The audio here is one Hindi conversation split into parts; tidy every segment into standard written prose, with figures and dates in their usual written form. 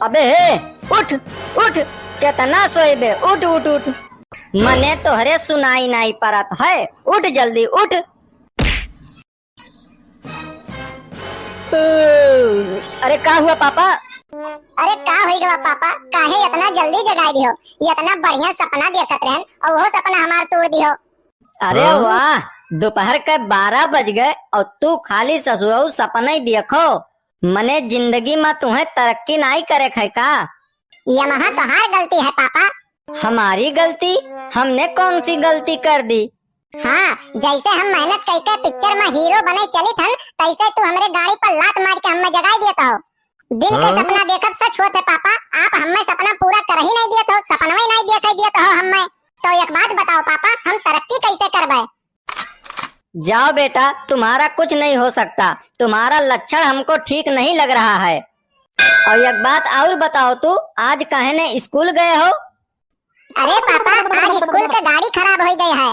अबे हे, उठ उठ, कितना सोएबे, उठ उठ उठ। मने तोहरे सुनाई नहीं पड़त है, उठ जल्दी उठ। अरे का हुआ पापा? अरे का होई गवा पापा, काहे इतना जल्दी जगाई दियो? इतना बढ़िया सपना देखत रहन और वो सपना हमार तोड़ दियो। अरे वाह, दोपहर के 12 बज गए और तू खाली ससुराल सपना ही देखो। मने जिंदगी में तुम्हें तरक्की नहीं करे है का? ये महा तोहार गलती है पापा। हमारी गलती? हमने कौन सी गलती कर दी? हाँ, जैसे हम मेहनत करके पिक्चर में हीरो बने चली थन, तैसे तू हमरे गाड़ी पर लात मार के हमें जगाई देता हो। दिन के सपना देखब सच होते पापा, आप हमें सपना पूरा कर ही नहीं दिए हो, सपना ही नहीं देखा दिए हो हमें। तो एक बात बताओ पापा, हम तरक्की कैसे करबे? जाओ बेटा, तुम्हारा कुछ नहीं हो सकता, तुम्हारा लक्षण हमको ठीक नहीं लग रहा है। और एक बात और बताओ, तू आज काहे ने स्कूल गए हो? अरे पापा, आज स्कूल के गाड़ी खराब हो गई है।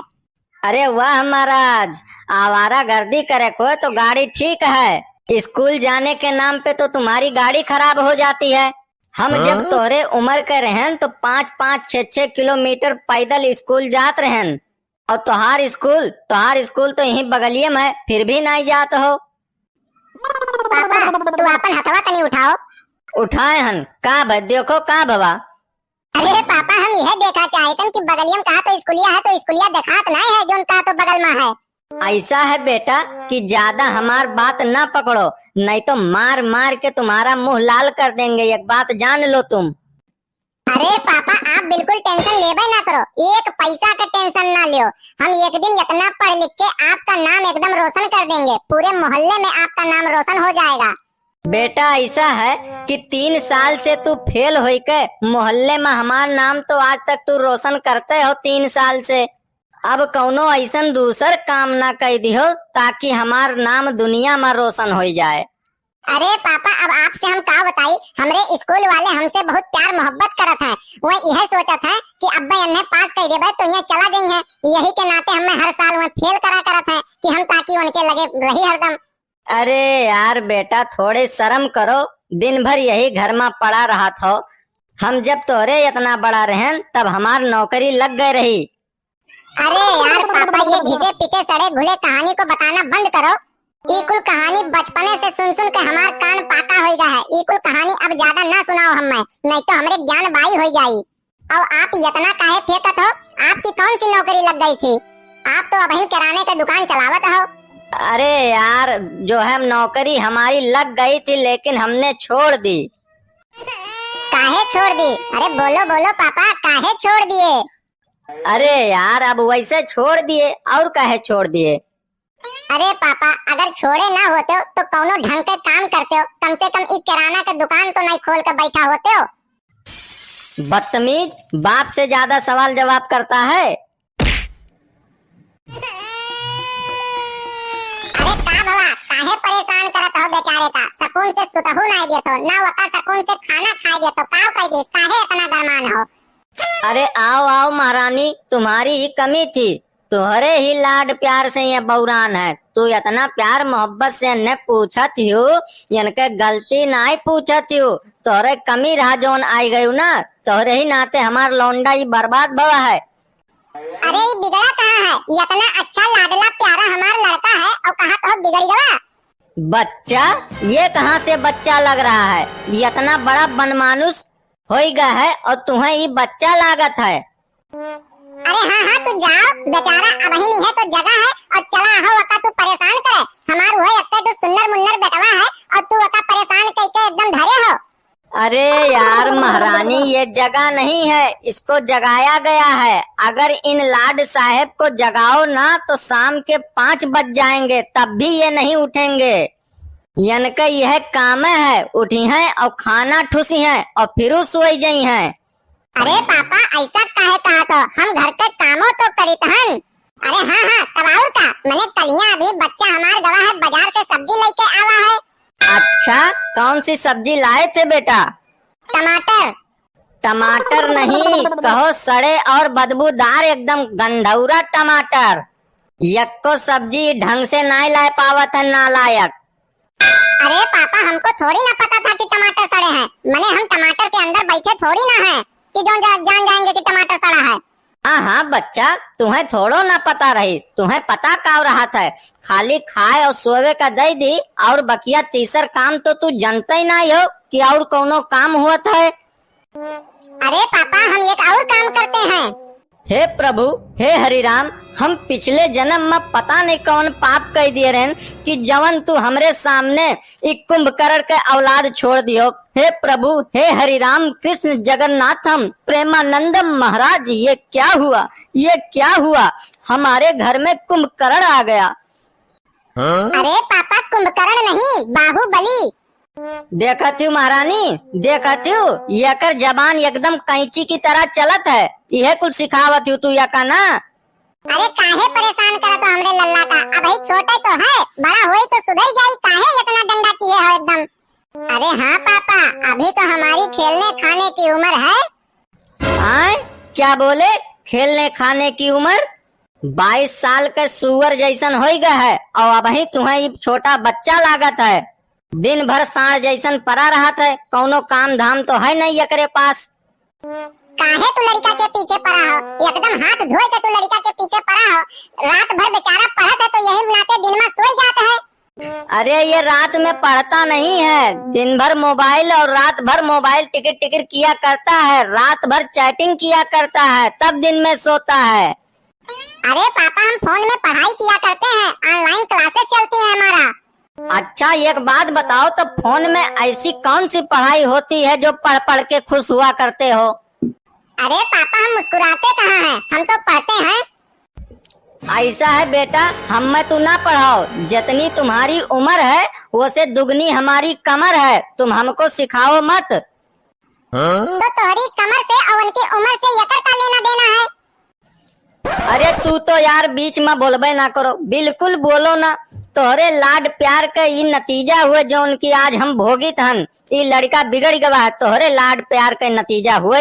अरे वाह महाराज, आवारा गर्दी करे को तो गाड़ी ठीक है, स्कूल जाने के नाम पे तो तुम्हारी गाड़ी खराब हो जाती है। हम जब तोरे उम्र के रहन तो 5-5, 6-6 किलोमीटर पैदल स्कूल जात रहन, और तोहार स्कूल तो यहीं बगलिए में है, फिर भी नहीं जात हो। पापा, तू अपन हथवा तनी उठाओ। उठाए हन का देखो का भवा? अरे पापा, हम यह देखा चाहते कि बगलियम कहा तो स्कूलिया है, तो स्कूलिया देखात नहीं है जो कहा तो बगल में है। ऐसा है बेटा कि ज्यादा हमार बात ना पकड़ो, नहीं तो मार मार के तुम्हारा मुंह लाल कर देंगे, एक बात जान लो तुम। अरे पापा, आप बिल्कुल टेंशन लेबे ना करो, एक पैसा का टेंशन ना लियो। हम एक दिन इतना पढ़ लिख के आपका नाम एकदम रोशन कर देंगे, पूरे मोहल्ले में आपका नाम रोशन हो जाएगा। बेटा ऐसा है कि 3 साल से तू फेल होई के मोहल्ले में हमार नाम तो आज तक तू रोशन करते हो 3 साल से। अब कौनो ऐसन दूसर काम ना कर दियो ताकि हमार नाम दुनिया में रोशन हो जाए। अरे पापा, अब आपसे हम का बताई, हमरे स्कूल वाले हमसे बहुत प्यार मोहब्बत करत हैं। वो यह सोचत है कि अब्बा इन्हें पास कर देबे तो यहाँ चला गई है, यही के नाते हमें हर साल में फेल करा करत है कि हम ताकि उनके लगे रही हरदम। अरे यार बेटा, थोड़े शर्म करो, दिन भर यही घर में पड़ा रहा था। हम जब तोरे इतना बड़ा रहन तब हमार नौकरी लग गई रही। अरे यार पापा, ये घिसे पिटे सड़े घुले कहानी को बताना बंद करो। ये कुल कहानी बचपने से सुन सुन के हमार कान पाका हो गया है। ये कुल कहानी अब ज्यादा ना सुनाओ हमें, नहीं तो हमारे ज्ञान बाई हो जाई। अब आप इतना काहे फेंकत हो? आपकी कौन सी नौकरी लग गई थी? आप तो अभी किराने की दुकान चलावत हो। अरे यार, जो है नौकरी हमारी लग गई थी लेकिन हमने छोड़ दी। काहे छोड़ दी? अरे बोलो बोलो पापा, काहे छोड़ दिए? अरे यार, अब वैसे छोड़ दिए, और काहे छोड़ दिए? अरे पापा, अगर छोड़े ना होते हो तो कौनो ढंग के काम करते हो, कम से कम एक किराना की दुकान तो नहीं खोल कर बैठा होते हो। बदतमीज, बाप से ज्यादा सवाल जवाब करता है। अरे का बाबा, काहे परेशान करत हो बेचारे का? सुकून से सुतहु नहीं देतो, ना वका सुकून से खाना खाए देतो, काव कह दिस, काहे इतना गरमान हो? अरे आओ आओ महारानी, तुम्हारी ही कमी थी, तुम्हारे ही लाड प्यार से ये बौरान है। तू इतना प्यार मोहब्बत से न पूछत हो, इनके गलती नहीं पूछत हो, तोरे कमी रहा जोन आई गयू ना, तोरे ही नाते हमार लौंडा ही बर्बाद भवा है। अरे ये बिगड़ा कहाँ है? इतना अच्छा लाडला प्यारा हमार लड़का है और कहाँ तो बिगड़ गया। बच्चा? ये कहाँ से बच्चा लग रहा है? ये इतना बड़ा बनमानुस हो गया है और तुम्हें ये बच्चा लागत है। अरे हाँ हाँ, तू जाओ, बेचारा अब ही नहीं है तो जगह है और चला हो वका तू परेशान करे। हमार वो एक तो सुन्नर मुन्नर बेटवा है और तू वका परेशान करके एकदम धरे हो। अरे यार महारानी, ये जगह नहीं है, इसको जगाया गया है। अगर इन लाड साहब को जगाओ ना तो शाम के 5 बज जाएंगे, तब भी ये नहीं उठेंगे। इनका यह काम है, उठी हैं और खाना ठुसी हैं और फिर सोई जाई हैं। अरे पापा, ऐसा काहे कहा तो? हम घर के कामों तो करित हन। अरे हाँ हाँ, तबाउर का मैंने कलियां अभी बच्चा हमार गवा है, बाजार से सब्जी लेके आवा है। अच्छा, कौन सी सब्जी लाए थे बेटा? टमाटर। टमाटर नहीं, कहो सड़े और बदबूदार एकदम गंधौरा टमाटर। यक्को सब्जी ढंग से नहीं ला पावत है नालायक। अरे पापा हमको थोड़ी ना पता था कि टमाटर सड़े हैं। मने हम टमाटर के अंदर बैठे थोड़ी ना हैं कि जो जान जाएंगे कि टमाटर सड़ा है। हाँ हाँ बच्चा, तुम्हें थोड़ो ना पता रही, तुम्हें पता का रहा था। खाली खाए और सोवे का दे दी और बकिया तीसर काम तो तू जानता ही नहीं हो कि और कोनो काम हुआ था। अरे पापा हम एक और काम करते हैं। हे प्रभु, हे हरिराम, हम पिछले जन्म में पता नहीं कौन पाप कर दिए रहन कि जवन तू हमरे सामने एक कुंभकर्ण के औलाद छोड़ दियो। हे प्रभु, हे हरिराम कृष्ण जगन्नाथ हम प्रेमानंदम महाराज, ये क्या हुआ, ये क्या हुआ? हमारे घर में कुंभकर्ण आ गया। अरे पापा कुंभकर्ण नहीं, बाहुबली। देखत हूँ महारानी, देखत हूँ यकर जबान एकदम कैंची की तरह चलत है। यह कुछ सिखावत हूँ तू यका ना। अरे काहे परेशान करत हो हमरे लल्ला का? अभी छोटे तो है, बड़ा होई तो सुधर जाई। काहे इतना डंडा किए हो एकदम? अरे हाँ पापा, अभी तो हमारी खेलने खाने की उम्र है। आए क्या बोले? खेलने खाने की उम्र? 22 साल के सुअर जैसन हो गया है और अभी तुम्हें छोटा बच्चा लागत है। दिन भर सांड जैसन पड़ा रहा था, कौनो काम धाम तो है नहीं एकरे पास। काहे तू लड़का के पीछे पड़ा हो? एकदम हाथ धोए के तू लड़का के पीछे पड़ा हो। रात भर बेचारा पढ़त है तो यही बनाते दिन में सोई जाता है। अरे ये रात में पढ़ता नहीं है, दिन भर मोबाइल और रात भर मोबाइल टिकट टिकट किया करता है, रात भर चैटिंग किया करता है, तब दिन में सोता है। अरे पापा हम फोन में पढ़ाई किया करते हैं, ऑनलाइन क्लासेस चलती है हमारा। अच्छा एक बात बताओ, तो फोन में ऐसी कौन सी पढ़ाई होती है जो पढ़ पढ़ के खुश हुआ करते हो? अरे पापा हम मुस्कुराते कहाँ हैं, हम तो पढ़ते हैं। ऐसा है बेटा, हम में तू ना पढ़ाओ, जितनी तुम्हारी उम्र है वो से दुगनी हमारी कमर है, तुम हमको सिखाओ मत। तो तुम्हारी कमर से और उनकी उम्र से यकर का लेना देना है? अरे तू तो यार बीच में बोलबे ना करो, बिल्कुल बोलो ना। तोहरे लाड प्यार का ये नतीजा हुए जो उनकी आज हम भोगित हन। ये लड़का बिगड़ गवा है, तोहरे लाड प्यार का नतीजा हुआ।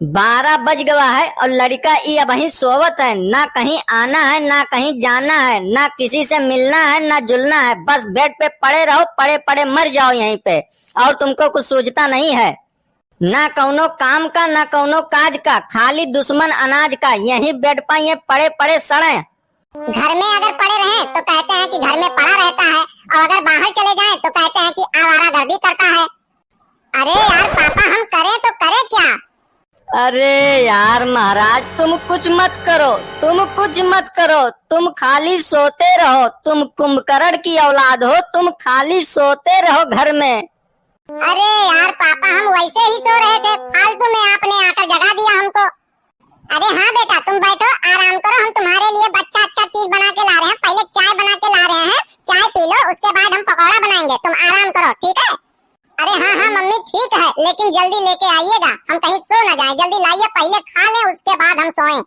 12 बज गवा है और लड़का ये अब ही सोवत है, ना कहीं आना है ना कहीं जाना है, ना किसी से मिलना है ना जुलना है, बस बेड पे पड़े रहो, पड़े पड़े मर जाओ यहीं पे, और तुमको कुछ सूझता नहीं है। ना कौनो काम का ना कौनो काज का, खाली दुश्मन अनाज का, यही बेड पर ये पड़े पड़े सड़े। घर में अगर पड़े रहें तो कहते हैं कि घर में पड़ा रहता है, और अगर बाहर चले जाएं तो कहते हैं कि आवारागर्दी करता है। अरे यार पापा हम करें तो करें क्या? अरे यार महाराज, तुम कुछ मत करो, तुम कुछ मत करो, तुम खाली सोते रहो, तुम कुंभकर्ण की औलाद हो, तुम खाली सोते रहो घर में। अरे यार पापा हम वैसे ही सो रहे थे, फालतू में आपने आकर जगा दिया हमको। अरे हाँ बेटा तुम बैठो आराम करो, हम तुम्हारे लिए अच्छा चीज बना के ला रहे हैं। पहले चाय बना के ला रहे हैं, चाय पी लो, उसके बाद हम पकौड़ा बनाएंगे, तुम आराम करो ठीक है? अरे हाँ हाँ मम्मी ठीक है, लेकिन जल्दी लेके आइएगा, हम कहीं सो न जाएं। जल्दी लाइए, पहले खा लें उसके बाद हम सोएं।